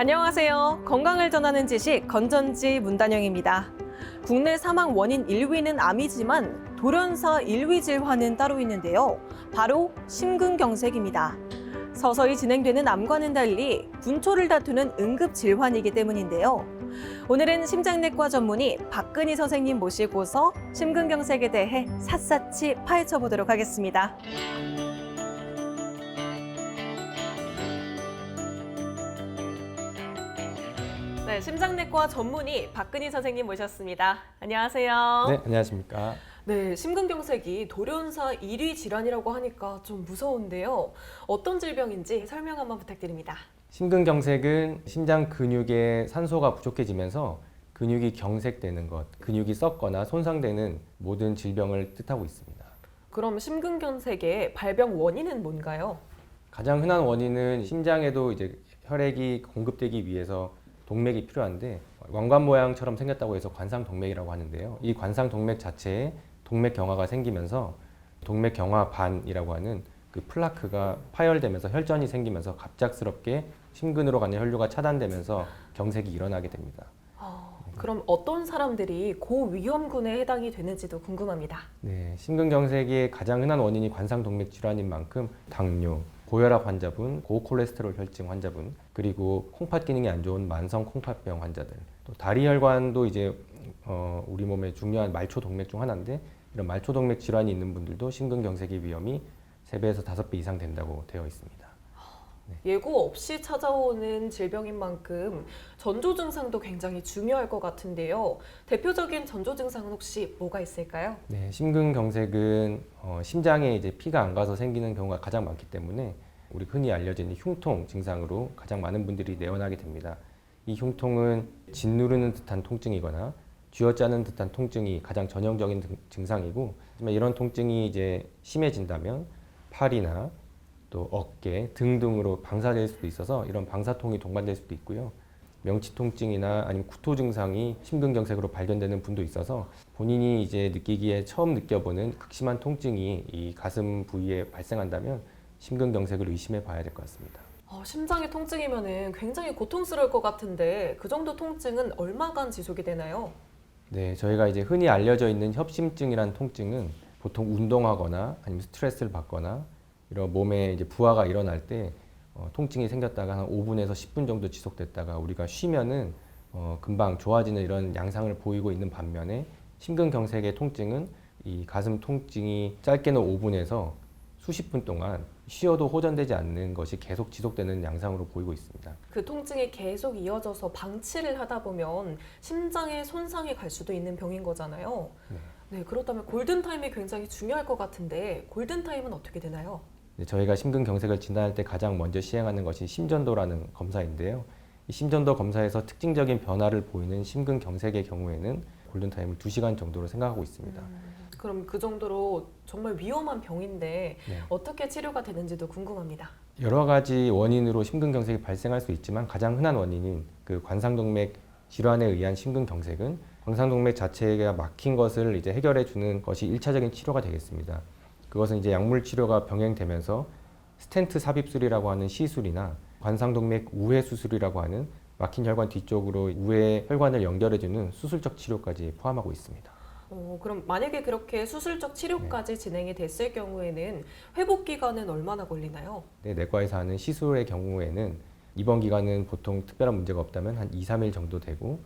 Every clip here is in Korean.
안녕하세요. 건강을 전하는 지식 건전지 문단영입니다. 국내 사망 원인 1위는 암이지만 돌연사 1위 질환은 따로 있는데요. 바로 심근경색입니다. 서서히 진행되는 암과는 달리 분초를 다투는 응급 질환이기 때문인데요. 오늘은 심장내과 전문의 박근희 선생님 모시고서 심근경색에 대해 샅샅이 파헤쳐 보도록 하겠습니다. 네, 심장내과 전문의 박근희 선생님 모셨습니다. 안녕하세요. 네, 안녕하십니까. 네, 심근경색이 돌연사 1위 질환이라고 하니까 좀 무서운데요. 어떤 질병인지 설명 한번 부탁드립니다. 심근경색은 심장 근육에 산소가 부족해지면서 근육이 경색되는 것, 근육이 썩거나 손상되는 모든 질병을 뜻하고 있습니다. 그럼 심근경색의 발병 원인은 뭔가요? 가장 흔한 원인은 심장에도 이제 혈액이 공급되기 위해서 동맥이 필요한데 왕관 모양처럼 생겼다고 해서 관상동맥이라고 하는데요. 이 관상동맥 자체에 동맥경화가 생기면서 동맥경화반이라고 하는 그 플라크가 파열되면서 혈전이 생기면서 갑작스럽게 심근으로 가는 혈류가 차단되면서 경색이 일어나게 됩니다. 그럼 어떤 사람들이 고위험군에 해당이 되는지도 궁금합니다. 네, 심근경색의 가장 흔한 원인이 관상동맥 질환인 만큼 당뇨, 고혈압 환자분, 고콜레스테롤 혈증 환자분, 그리고 콩팥 기능이 안 좋은 만성 콩팥병 환자들, 또 다리혈관도 이제 우리 몸의 중요한 말초동맥 중 하나인데 이런 말초동맥 질환이 있는 분들도 심근경색의 위험이 3배에서 5배 이상 된다고 되어 있습니다. 예고 없이 찾아오는 질병인 만큼 전조 증상도 굉장히 중요할 것 같은데요. 대표적인 전조 증상은 혹시 뭐가 있을까요? 네, 심근경색은 심장에 이제 피가 안 가서 생기는 경우가 가장 많기 때문에 우리 흔히 알려져 있는 흉통 증상으로 가장 많은 분들이 내원하게 됩니다. 이 흉통은 짓누르는 듯한 통증이거나 쥐어짜는 듯한 통증이 가장 전형적인 증상이고, 하지만 이런 통증이 이제 심해진다면 팔이나 또 어깨, 등 등으로 방사될 수도 있어서 이런 방사통이 동반될 수도 있고요. 명치 통증이나 아니면 구토 증상이 심근경색으로 발견되는 분도 있어서 본인이 이제 느끼기에 처음 느껴보는 극심한 통증이 이 가슴 부위에 발생한다면 심근경색을 의심해 봐야 될 것 같습니다. 심장의 통증이면 굉장히 고통스러울 것 같은데 그 정도 통증은 얼마간 지속이 되나요? 네, 저희가 이제 흔히 알려져 있는 협심증이라는 통증은 보통 운동하거나 아니면 스트레스를 받거나 이런 몸에 이제 부하가 일어날 때 통증이 생겼다가 한 5분에서 10분 정도 지속됐다가 우리가 쉬면은 금방 좋아지는 이런 양상을 보이고 있는 반면에 심근경색의 통증은 이 가슴 통증이 짧게는 5분에서 수십 분 동안 쉬어도 호전되지 않는 것이 계속 지속되는 양상으로 보이고 있습니다. 그 통증이 계속 이어져서 방치를 하다 보면 심장에 손상이 갈 수도 있는 병인 거잖아요. 네, 그렇다면 골든타임이 굉장히 중요할 것 같은데 골든타임은 어떻게 되나요? 저희가 심근경색을 진단할 때 가장 먼저 시행하는 것이 심전도라는 검사인데요. 이 심전도 검사에서 특징적인 변화를 보이는 심근경색의 경우에는 골든타임을 2시간 정도로 생각하고 있습니다. 그럼 그 정도로 정말 위험한 병인데 네. 어떻게 치료가 되는지도 궁금합니다. 여러 가지 원인으로 심근경색이 발생할 수 있지만 가장 흔한 원인인 그 관상동맥 질환에 의한 심근경색은 관상동맥 자체가 막힌 것을 이제 해결해 주는 것이 1차적인 치료가 되겠습니다. 그것은 이제 약물 치료가 병행되면서 스텐트 삽입술이라고 하는 시술이나 관상동맥 우회 수술이라고 하는 막힌 혈관 뒤쪽으로 우회 혈관을 연결해주는 수술적 치료까지 포함하고 있습니다. 그럼 만약에 그렇게 수술적 치료까지 진행이 됐을 경우에는 회복 기간은 얼마나 걸리나요? 네, 내과에서 하는 시술의 경우에는 입원 기간은 보통 특별한 문제가 없다면 한 2, 3일 정도 되고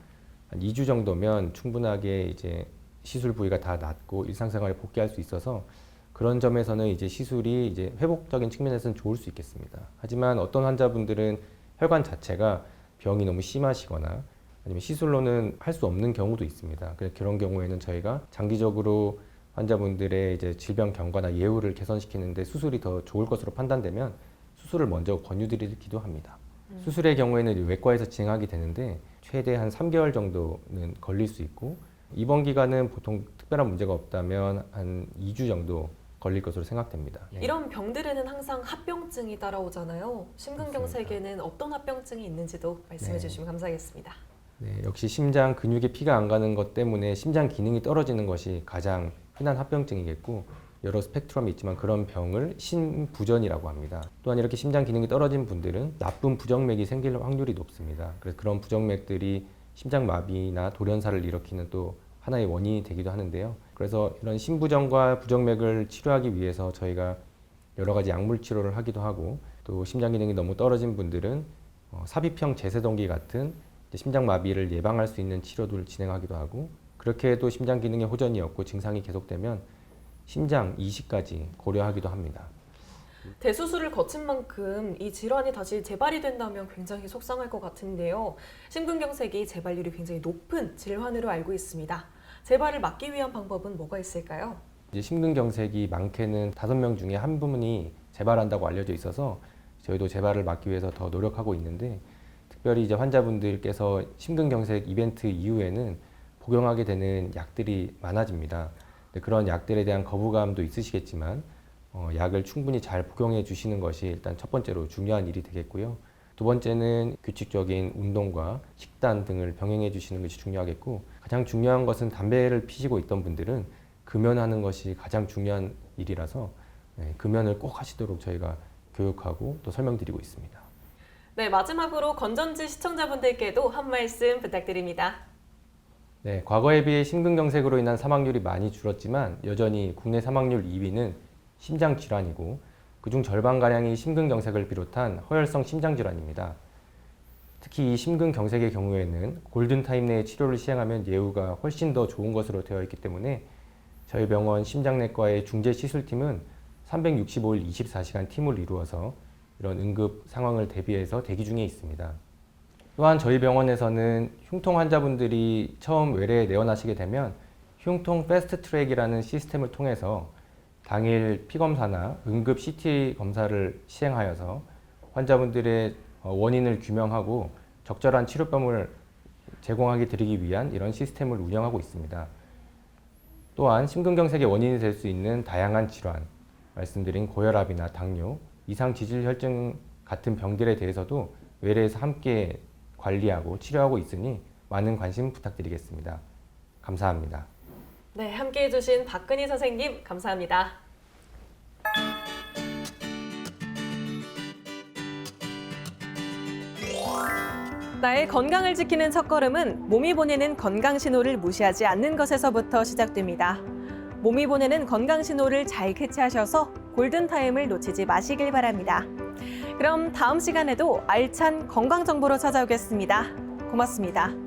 한 2주 정도면 충분하게 이제 시술 부위가 다 낫고 일상생활에 복귀할 수 있어서 그런 점에서는 이제 시술이 이제 회복적인 측면에서는 좋을 수 있겠습니다. 하지만 어떤 환자분들은 혈관 자체가 병이 너무 심하시거나 아니면 시술로는 할 수 없는 경우도 있습니다. 그런 경우에는 저희가 장기적으로 환자분들의 이제 질병 경과나 예후를 개선시키는데 수술이 더 좋을 것으로 판단되면 수술을 먼저 권유드리기도 합니다. 수술의 경우에는 외과에서 진행하게 되는데 최대 한 3개월 정도는 걸릴 수 있고 입원 기간은 보통 특별한 문제가 없다면 한 2주 정도 걸릴 것으로 생각됩니다. 네. 이런 병들에는 항상 합병증이 따라오잖아요. 심근경색에는 어떤 합병증이 있는지도 말씀해 주시면 감사하겠습니다. 네, 역시 심장 근육에 피가 안 가는 것 때문에 심장 기능이 떨어지는 것이 가장 흔한 합병증이겠고 여러 스펙트럼이 있지만 그런 병을 심부전이라고 합니다. 또한 이렇게 심장 기능이 떨어진 분들은 나쁜 부정맥이 생길 확률이 높습니다. 그래서 그런 부정맥들이 심장마비나 돌연사를 일으키는 또 하나의 원인이 되기도 하는데요. 그래서 이런 심부전과 부정맥을 치료하기 위해서 저희가 여러 가지 약물 치료를 하기도 하고, 또 심장 기능이 너무 떨어진 분들은 삽입형 제세동기 같은 심장마비를 예방할 수 있는 치료를 진행하기도 하고, 그렇게 해도 심장 기능에 호전이 없고 증상이 계속되면 심장 이식까지 고려하기도 합니다. 대수술을 거친 만큼 이 질환이 다시 재발이 된다면 굉장히 속상할 것 같은데요. 심근경색이 재발률이 굉장히 높은 질환으로 알고 있습니다. 재발을 막기 위한 방법은 뭐가 있을까요? 이제 심근경색이 많게는 5명 중에 한 분이 재발한다고 알려져 있어서 저희도 재발을 막기 위해서 더 노력하고 있는데, 특별히 이제 환자분들께서 심근경색 이벤트 이후에는 복용하게 되는 약들이 많아집니다. 그런 약들에 대한 거부감도 있으시겠지만 약을 충분히 잘 복용해 주시는 것이 일단 첫 번째로 중요한 일이 되겠고요. 두 번째는 규칙적인 운동과 식단 등을 병행해 주시는 것이 중요하겠고, 가장 중요한 것은 담배를 피시고 있던 분들은 금연하는 것이 가장 중요한 일이라서 금연을 꼭 하시도록 저희가 교육하고 또 설명드리고 있습니다. 네, 마지막으로 건전지 시청자분들께도 한 말씀 부탁드립니다. 네, 과거에 비해 심근경색으로 인한 사망률이 많이 줄었지만 여전히 국내 사망률 2위는 심장질환이고, 그중 절반가량이 심근경색을 비롯한 허혈성 심장질환입니다. 특히 이 심근경색의 경우에는 골든타임 내에 치료를 시행하면 예후가 훨씬 더 좋은 것으로 되어 있기 때문에 저희 병원 심장내과의 중재시술팀은 365일 24시간 팀을 이루어서 이런 응급 상황을 대비해서 대기 중에 있습니다. 또한 저희 병원에서는 흉통 환자분들이 처음 외래에 내원하시게 되면 흉통 패스트트랙이라는 시스템을 통해서 당일 피검사나 응급 CT 검사를 시행하여서 환자분들의 원인을 규명하고 적절한 치료법을 제공하게 드리기 위한 이런 시스템을 운영하고 있습니다. 또한 심근경색의 원인이 될 수 있는 다양한 질환, 말씀드린 고혈압이나 당뇨, 이상지질혈증 같은 병들에 대해서도 외래에서 함께 관리하고 치료하고 있으니 많은 관심 부탁드리겠습니다. 감사합니다. 네, 함께해 주신 박근희 선생님 감사합니다. 나의 건강을 지키는 첫걸음은 몸이 보내는 건강 신호를 무시하지 않는 것에서부터 시작됩니다. 몸이 보내는 건강 신호를 잘 캐치하셔서 골든타임을 놓치지 마시길 바랍니다. 그럼 다음 시간에도 알찬 건강 정보로 찾아오겠습니다. 고맙습니다.